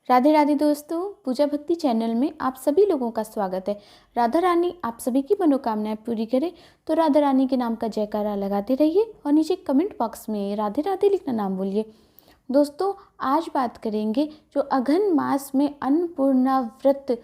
राधे राधे दोस्तों, पूजा भक्ति चैनल में आप सभी लोगों का स्वागत है। राधा रानी आप सभी की मनोकामनाएं पूरी करे तो राधा रानी के नाम का जयकारा लगाते रहिए और नीचे कमेंट बॉक्स में राधे राधे लिखना नाम बोलिए। दोस्तों, आज बात करेंगे जो अघन मास में अन्नपूर्णा व्रत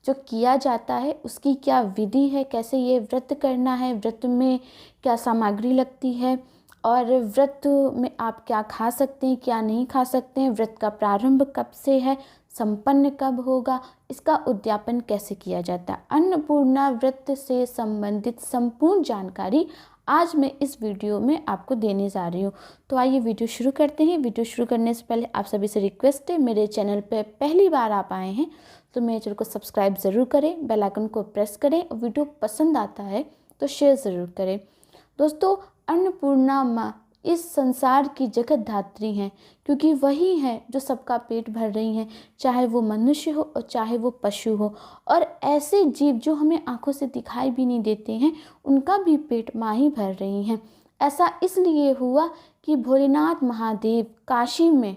जो किया जाता है उसकी क्या विधि है, कैसे ये व्रत करना है, व्रत में क्या सामग्री लगती है और व्रत में आप क्या खा सकते हैं, क्या नहीं खा सकते हैं, व्रत का प्रारंभ कब से है, संपन्न कब होगा, इसका उद्यापन कैसे किया जाता है। अन्नपूर्णा व्रत से संबंधित संपूर्ण जानकारी आज मैं इस वीडियो में आपको देने जा रही हूँ। तो आइए वीडियो शुरू करते हैं। वीडियो शुरू करने से पहले आप सभी से रिक्वेस्ट है, मेरे चैनल पर पहली बार आप आए हैं तो मेरे चैनल को सब्सक्राइब ज़रूर करें, बेल आइकन को प्रेस करें और वीडियो पसंद आता है तो शेयर ज़रूर करें। दोस्तों, अन्नपूर्णा माँ इस संसार की जगत धात्री हैं, क्योंकि वही हैं जो सबका पेट भर रही हैं, चाहे वो मनुष्य हो और चाहे वो पशु हो। और ऐसे जीव जो हमें आंखों से दिखाई भी नहीं देते हैं, उनका भी पेट माँ ही भर रही हैं। ऐसा इसलिए हुआ कि भोलेनाथ महादेव काशी में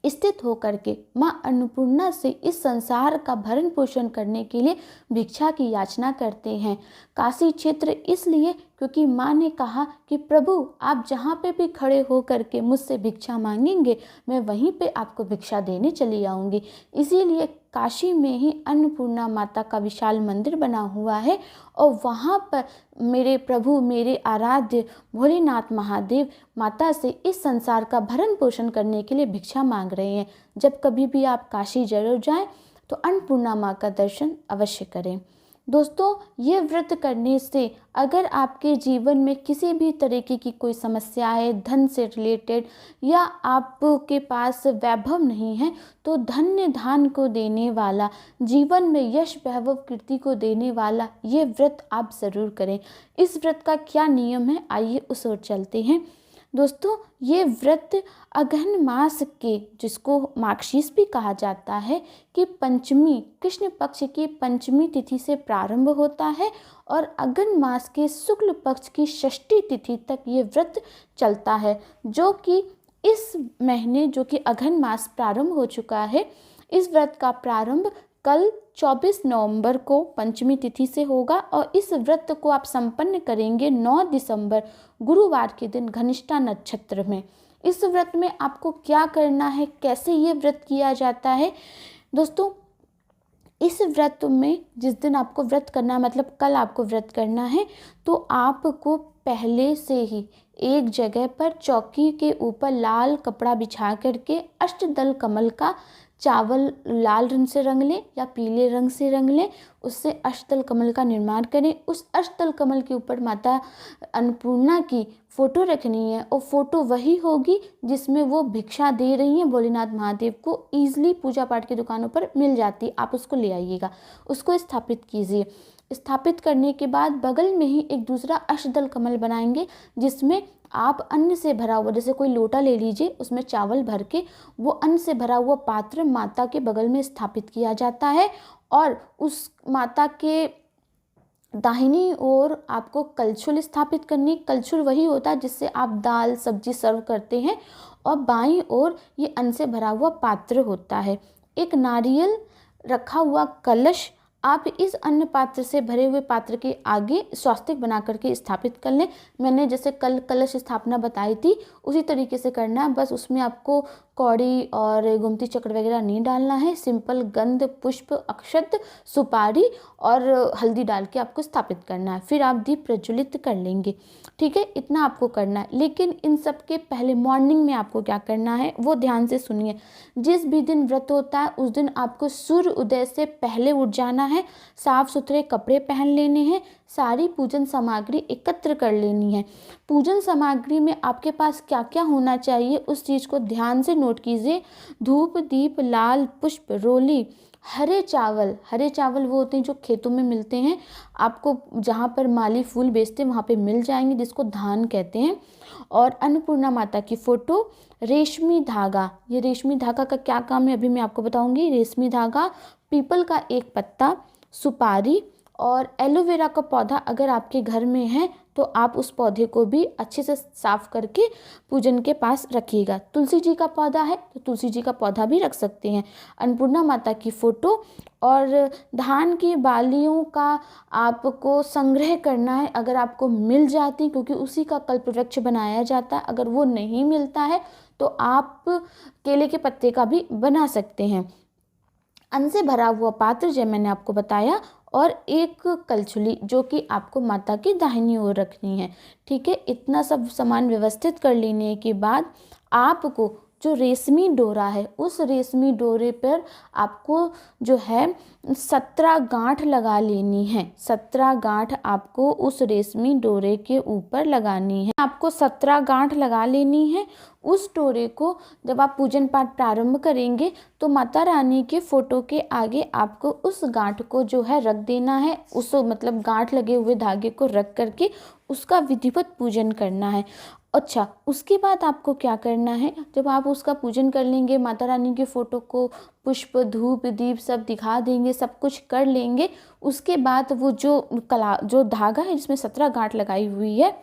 स्थित होकर के माँ अन्नपूर्णा से इस संसार का भरण पोषण करने के लिए भिक्षा की याचना करते हैं। काशी क्षेत्र इसलिए क्योंकि माँ ने कहा कि प्रभु आप जहाँ पे भी खड़े हो करके मुझसे भिक्षा मांगेंगे मैं वहीं पे आपको भिक्षा देने चली आऊँगी। इसीलिए काशी में ही अन्नपूर्णा माता का विशाल मंदिर बना हुआ है और वहाँ पर मेरे प्रभु, मेरे आराध्य भोलेनाथ महादेव माता से इस संसार का भरण पोषण करने के लिए भिक्षा मांग रहे हैं। जब कभी भी आप काशी जरूर जाएं तो अन्नपूर्णा माँ का दर्शन अवश्य करें। दोस्तों, ये व्रत करने से अगर आपके जीवन में किसी भी तरीके की कोई समस्या है, धन से रिलेटेड, या आपके पास वैभव नहीं है, तो धन्य धान को देने वाला, जीवन में यश वैभव कीर्ति को देने वाला ये व्रत आप ज़रूर करें। इस व्रत का क्या नियम है, आइए उस ओर चलते हैं। दोस्तों, ये व्रत अघन मास के, जिसको माघशीस भी कहा जाता है, कि पंचमी, कृष्ण पक्ष की पंचमी तिथि से प्रारंभ होता है और अघन मास के शुक्ल पक्ष की षष्ठी तिथि तक ये व्रत चलता है, जो कि इस महीने, जो कि अघन मास प्रारंभ हो चुका है, इस व्रत का प्रारंभ कल 24 नवंबर को पंचमी तिथि से होगा और इस व्रत को आप संपन्न करेंगे 9 दिसंबर गुरुवार के दिन घनिष्ठा नक्षत्र में। इस व्रत में आपको क्या करना है, कैसे ये व्रत किया जाता है। दोस्तों, इस व्रत में जिस दिन आपको व्रत करना है, मतलब कल आपको व्रत करना है, तो आपको पहले से ही एक जगह पर चौकी के ऊपर लाल कपड़ा बिछा करके अष्टदल कमल का चावल लाल रंग से रंग लें या पीले रंग से रंग लें, उससे अष्टदल कमल का निर्माण करें। उस अष्टदल कमल के ऊपर माता अन्नपूर्णा की फ़ोटो रखनी है और फ़ोटो वही होगी जिसमें वो भिक्षा दे रही हैं भोलेनाथ महादेव को। ईज़िली पूजा पाठ की दुकानों पर मिल जाती, आप उसको ले आइएगा, उसको स्थापित कीजिए। स्थापित करने के बाद बगल में ही एक दूसरा अष्टदल कमल बनाएंगे, जिसमें आप अन्न से भरा हुआ, जैसे कोई लोटा ले लीजिए, उसमें चावल भर के वो अन्न से भरा हुआ पात्र माता के बगल में स्थापित किया जाता है और उस माता के दाहिनी ओर आपको कलछुल स्थापित करनी। कलछुल वही होता है जिससे आप दाल सब्जी सर्व करते हैं और बाईं ओर ये अन्न से भरा हुआ पात्र होता है। एक नारियल रखा हुआ कलश आप इस अन्न पात्र से भरे हुए पात्र के आगे स्वास्तिक बना करके स्थापित कर लें। मैंने जैसे कल कलश स्थापना बताई थी उसी तरीके से करना है, बस उसमें आपको कौड़ी और गोमती चक्र वगैरह नहीं डालना है। सिंपल गंध, पुष्प, अक्षत, सुपारी और हल्दी डाल के आपको स्थापित करना है। फिर आप दीप प्रज्वलित कर लेंगे, ठीक है, इतना आपको करना है। लेकिन इन सब के पहले मॉर्निंग में आपको क्या करना है वो ध्यान से सुनिए। जिस भी दिन व्रत होता है उस दिन आपको सूर्य उदय से पहले उठ जाना है, साफ सुथरे कपड़े पहन लेने हैं, सारी पूजन सामग्री एकत्र कर लेनी है। पूजन सामग्री में आपके पास क्या क्या होना चाहिए उस चीज़ को ध्यान से नोट कीजिए। धूप, दीप, लाल पुष्प, रोली, हरे चावल वो होते हैं जो खेतों में मिलते हैं, आपको जहाँ पर माली फूल बेचते हैं वहाँ पे मिल जाएंगे, जिसको धान कहते हैं। और अन्नपूर्णा माता की फ़ोटो, रेशमी धागा, ये रेशमी धागा का क्या काम है अभी मैं आपको बताऊंगी। रेशमी धागा, पीपल का एक पत्ता, सुपारी और एलोवेरा का पौधा अगर आपके घर में है तो आप उस पौधे को भी अच्छे से साफ करके पूजन के पास रखिएगा। तुलसी जी का पौधा है तो तुलसी जी का पौधा भी रख सकते हैं। अन्नपूर्णा माता की फ़ोटो और धान की बालियों का आपको संग्रह करना है, अगर आपको मिल जाती, क्योंकि उसी का कल्प वृक्ष बनाया जाता है। अगर वो नहीं मिलता है तो आप केले के पत्ते का भी बना सकते हैं। अन्न से भरा हुआ पात्र जो मैंने आपको बताया, और एक कलछुली जो कि आपको माता की दाहिनी ओर रखनी है। ठीक है, इतना सब सामान व्यवस्थित कर लेने के बाद आपको जो रेशमी डोरा है, उस रेशमी डोरे पर आपको जो है 17 गांठ लगा लेनी है। 17 गांठ आपको उस रेशमी डोरे के ऊपर लगानी है। आपको 17 गांठ लगा लेनी है। उस डोरे को जब आप पूजन पाठ प्रारंभ करेंगे तो माता रानी के फोटो के आगे आपको उस गांठ को जो है रख देना है। उस मतलब गांठ लगे हुए धागे को रख करके उसका विधिवत पूजन करना है। अच्छा, उसके बाद आपको क्या करना है, जब आप उसका पूजन कर लेंगे, माता रानी के फोटो को पुष्प धूप दीप सब दिखा देंगे, सब कुछ कर लेंगे, उसके बाद वो जो धागा है जिसमें 17 गांठ लगाई हुई है,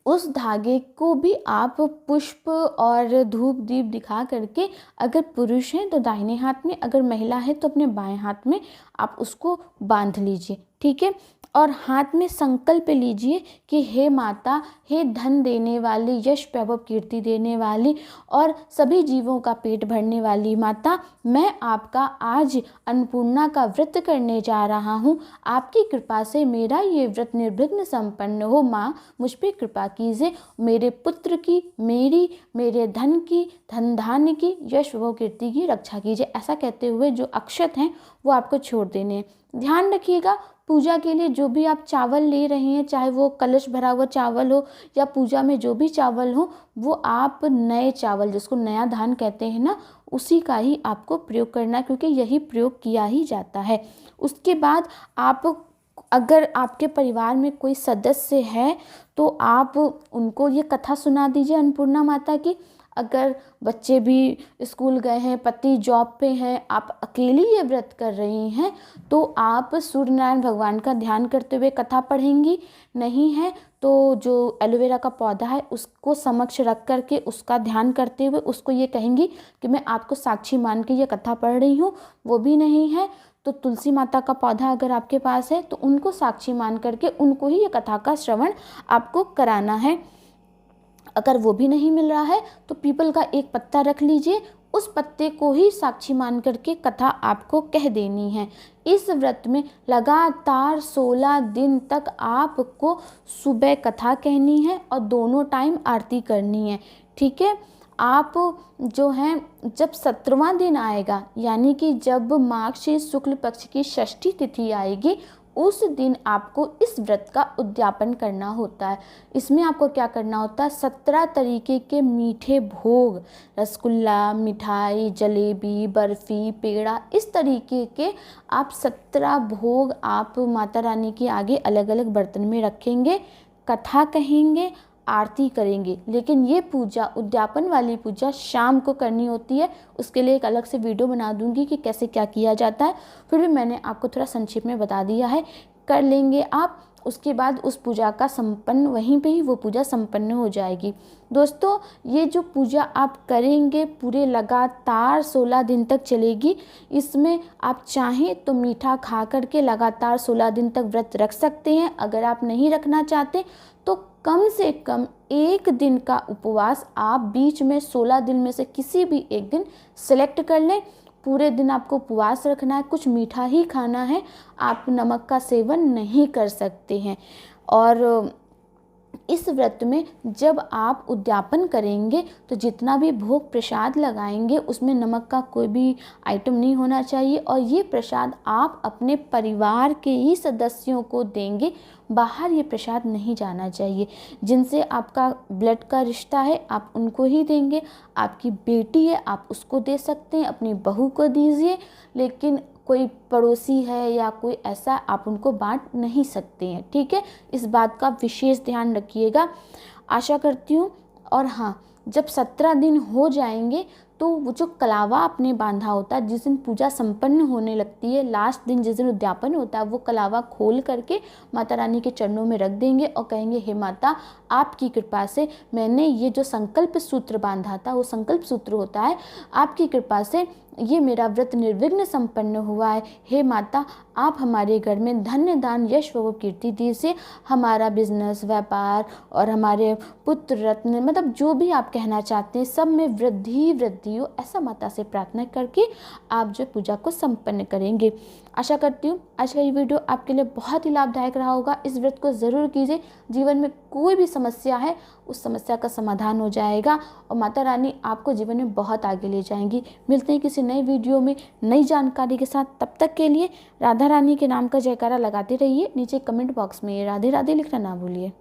उस धागे को भी आप पुष्प और धूप दीप दिखा करके, अगर पुरुष हैं तो दाहिने हाथ में, अगर महिला है तो अपने बाएं हाथ में आप उसको बांध लीजिए। ठीक है, और हाथ में संकल्प लीजिए कि हे माता, हे धन देने वाली, यश वैभव कीर्ति देने वाली और सभी जीवों का पेट भरने वाली माता, मैं आपका आज अन्नपूर्णा का व्रत करने जा रहा हूँ। आपकी कृपा से मेरा ये व्रत निर्विघ्न संपन्न हो। माँ, मुझ पर कृपा कीजिए, मेरे पुत्र की, मेरे धन की, धन धान्य की, यश वैभव कीर्ति की रक्षा कीजिए। ऐसा कहते हुए जो अक्षत हैं वो आपको छोड़ देने हैं। ध्यान रखिएगा, पूजा के लिए जो भी आप चावल ले रहे हैं, चाहे वो कलश भरा हुआ चावल हो या पूजा में जो भी चावल हो, वो आप नए चावल, जिसको नया धान कहते हैं ना, उसी का ही आपको प्रयोग करना है, क्योंकि यही प्रयोग किया ही जाता है। उसके बाद आप, अगर आपके परिवार में कोई सदस्य है तो आप उनको ये कथा सुना दीजिए अन्नपूर्णा माता की। अगर बच्चे भी स्कूल गए हैं, पति जॉब पे हैं, आप अकेली ये व्रत कर रही हैं, तो आप सूर्य नारायण भगवान का ध्यान करते हुए कथा पढ़ेंगी। नहीं है तो जो एलोवेरा का पौधा है उसको समक्ष रख करके उसका ध्यान करते हुए उसको ये कहेंगी कि मैं आपको साक्षी मान के ये कथा पढ़ रही हूँ। वो भी नहीं है तो तुलसी माता का पौधा अगर आपके पास है तो उनको साक्षी मान करके उनको ही ये कथा का श्रवण आपको कराना है। अगर वो भी नहीं मिल रहा है तो पीपल का एक पत्ता रख लीजिए, उस पत्ते को ही साक्षी मान करके कथा आपको कह देनी है। इस व्रत में लगातार 16 दिन तक आपको सुबह कथा कहनी है और दोनों टाइम आरती करनी है। ठीक है, आप जो हैं जब 17वां दिन आएगा, यानी कि जब मार्गशीर्ष शुक्ल पक्ष की षष्ठी तिथि आएगी, उस दिन आपको इस व्रत का उद्यापन करना होता है। इसमें आपको क्या करना होता है, 17 तरीके के मीठे भोग, रसगुल्ला, मिठाई, जलेबी, बर्फ़ी, पेड़ा, इस तरीके के आप 17 भोग आप माता रानी के आगे अलग अलग बर्तन में रखेंगे, कथा कहेंगे, आरती करेंगे। लेकिन ये पूजा, उद्यापन वाली पूजा शाम को करनी होती है। उसके लिए एक अलग से वीडियो बना दूंगी कि कैसे क्या किया जाता है, फिर भी मैंने आपको थोड़ा संक्षेप में बता दिया है। कर लेंगे आप, उसके बाद उस पूजा का संपन्न, वहीं पे ही वो पूजा संपन्न हो जाएगी। दोस्तों, ये जो पूजा आप करेंगे पूरे लगातार 16 दिन तक चलेगी। इसमें आप चाहें तो मीठा खा करके लगातार 16 दिन तक व्रत रख सकते हैं। अगर आप नहीं रखना चाहते तो कम से कम एक दिन का उपवास आप बीच में 16 दिन में से किसी भी एक दिन सेलेक्ट कर लें। पूरे दिन आपको उपवास रखना है, कुछ मीठा ही खाना है, आप नमक का सेवन नहीं कर सकते हैं। और इस व्रत में जब आप उद्यापन करेंगे तो जितना भी भोग प्रसाद लगाएंगे उसमें नमक का कोई भी आइटम नहीं होना चाहिए, और ये प्रसाद आप अपने परिवार के ही सदस्यों को देंगे। बाहर ये प्रसाद नहीं जाना चाहिए। जिनसे आपका ब्लड का रिश्ता है आप उनको ही देंगे। आपकी बेटी है आप उसको दे सकते हैं, अपनी बहू को दीजिए, लेकिन कोई पड़ोसी है या कोई ऐसा आप उनको बांट नहीं सकते हैं। ठीक है, इस बात का विशेष ध्यान रखिएगा। आशा करती हूँ। और हाँ, जब 17 दिन हो जाएंगे तो वो जो कलावा आपने बांधा होता है, जिस दिन पूजा संपन्न होने लगती है, लास्ट दिन जिस दिन उद्यापन होता है, वो कलावा खोल करके माता रानी के चरणों में रख देंगे और कहेंगे, हे माता, आपकी कृपा से मैंने ये जो संकल्प सूत्र बांधा था, वो संकल्प सूत्र होता है, आपकी कृपा से ये मेरा व्रत निर्विघ्न संपन्न हुआ है। हे माता, आप हमारे घर में धन्य दान यश व कीर्ति दीजिए, हमारा बिजनेस, व्यापार और हमारे पुत्र रत्न, मतलब जो भी आप कहना चाहते हैं सब में वृद्धि हो, ऐसा माता से प्रार्थना करके आप जो पूजा को संपन्न करेंगे। आशा करती हूँ आज का ये वीडियो आपके लिए बहुत ही लाभदायक रहा होगा। इस व्रत को ज़रूर कीजिए। जीवन में कोई भी समस्या है उस समस्या का समाधान हो जाएगा और माता रानी आपको जीवन में बहुत आगे ले जाएंगी। मिलते हैं किसी नए वीडियो में नई जानकारी के साथ। तब तक के लिए राधा रानी के नाम का जयकारा लगाते रहिए। नीचे कमेंट बॉक्स में राधे राधे लिखना ना भूलिए।